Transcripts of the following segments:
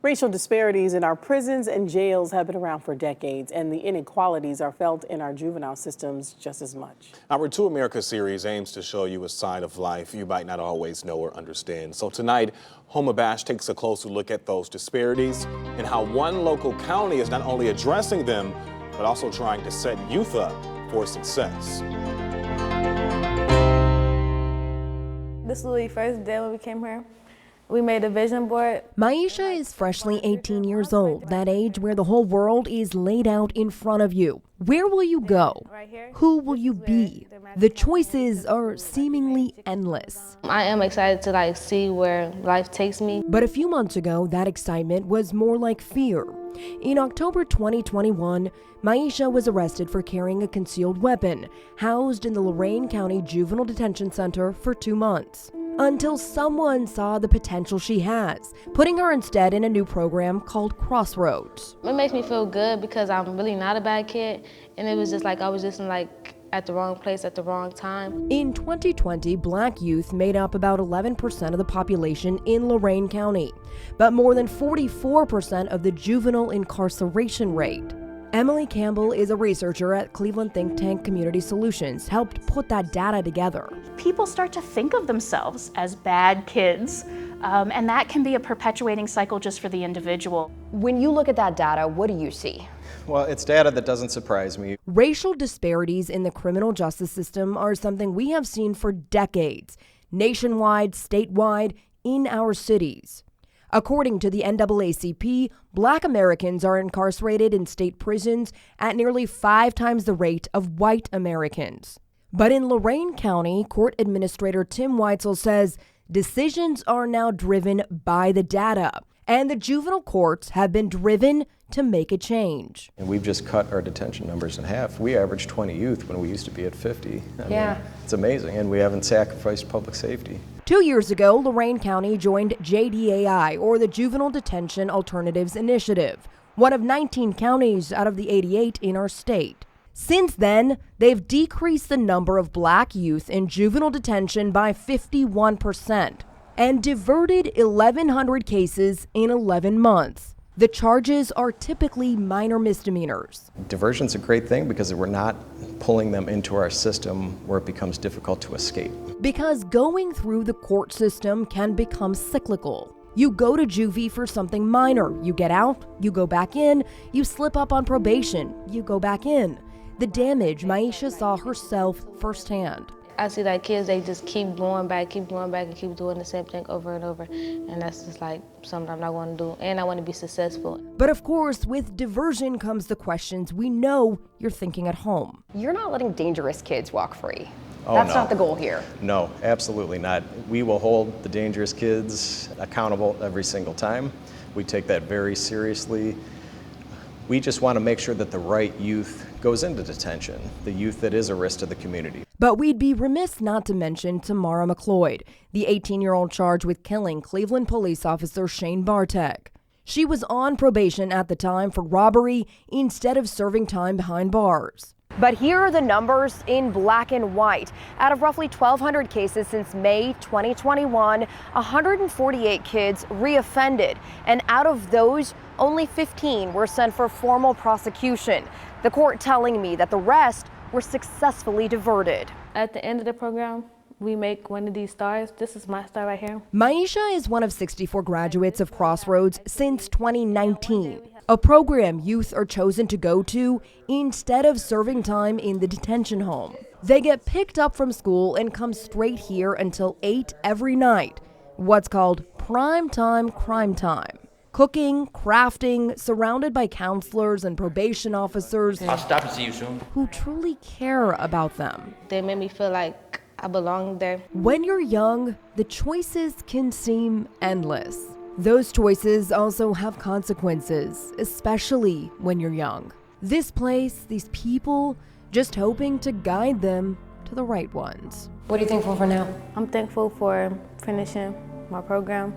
Racial disparities in our prisons and jails have been around for decades, and the inequalities are felt in our juvenile systems just as much. Our To America series aims to show you a side of life you might not always know or understand. So tonight, Homa Bash takes a closer look at those disparities and how one local county is not only addressing them, but also trying to set youth up for success. This was the first day when we came here. We made a vision board. Maisha is freshly 18 years old, that age where the whole world is laid out in front of you. Where will you go? Who will you be? The choices are seemingly endless. I am excited to see where life takes me. But a few months ago, that excitement was more like fear. In October 2021, Maisha was arrested for carrying a concealed weapon, housed in the Lorain County Juvenile Detention Center for 2 months. Until someone saw the potential she has, putting her instead in a new program called Crossroads. It makes me feel good because I'm really not a bad kid, and it was just I was just at the wrong place at the wrong time. In 2020, Black youth made up about 11% of the population in Lorain County, but more than 44% of the juvenile incarceration rate. Emily Campbell is a researcher at Cleveland think tank Community Solutions, helped put that data together. People start to think of themselves as bad kids, and that can be a perpetuating cycle just for the individual. When you look at that data, what do you see? Well, it's data that doesn't surprise me. Racial disparities in the criminal justice system are something we have seen for decades, nationwide, statewide, in our cities. According to the NAACP, Black Americans are incarcerated in state prisons at nearly 5 times the rate of white Americans. But in Lorain County, Court Administrator Tim Weitzel says decisions are now driven by the data, and the juvenile courts have been driven to make a change. And we've just cut our detention numbers in half. We average 20 youth when we used to be at 50. I mean, it's amazing, and we haven't sacrificed public safety. 2 years ago, Lorain County joined JDAI, or the Juvenile Detention Alternatives Initiative, one of 19 counties out of the 88 in our state. Since then, they've decreased the number of Black youth in juvenile detention by 51% and diverted 1,100 cases in 11 months. The charges are typically minor misdemeanors. Diversion's a great thing because we're not pulling them into our system where it becomes difficult to escape. Because going through the court system can become cyclical. You go to juvie for something minor, you get out, you go back in, you slip up on probation, you go back in. The damage Maisha saw herself firsthand. I see kids, they just keep going back, and keep doing the same thing over and over. And that's just something I'm not going to do. And I want to be successful. But of course, with diversion comes the questions we know you're thinking at home. You're not letting dangerous kids walk free. Oh, That's no. not the goal here. No, absolutely not. We will hold the dangerous kids accountable every single time. We take that very seriously. We just want to make sure that the right youth goes into detention, the youth that is a risk to the community. But we'd be remiss not to mention Tamara McLeod, the 18-year-old charged with killing Cleveland police officer Shane Bartek. She was on probation at the time for robbery instead of serving time behind bars. But here are the numbers in black and white. Out of roughly 1,200 cases since May 2021, 148 kids reoffended. And out of those, only 15 were sent for formal prosecution. The court telling me that the rest were successfully diverted. At the end of the program, we make one of these stars. This is my star right here. Maisha is one of 64 graduates of Crossroads since 2019, a program youth are chosen to go to instead of serving time in the detention home. They get picked up from school and come straight here until 8 every night, what's called prime time crime time. Cooking, crafting, surrounded by counselors and probation officers I'll stop and see you soon. who truly care about them. They made me feel like I belong there. When you're young, the choices can seem endless. Those choices also have consequences, especially when you're young. This place, these people, just hoping to guide them to the right ones. What are you thankful for now? I'm thankful for finishing my program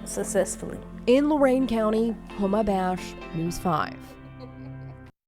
successfully. In Lorain County, Homa Bash, News 5.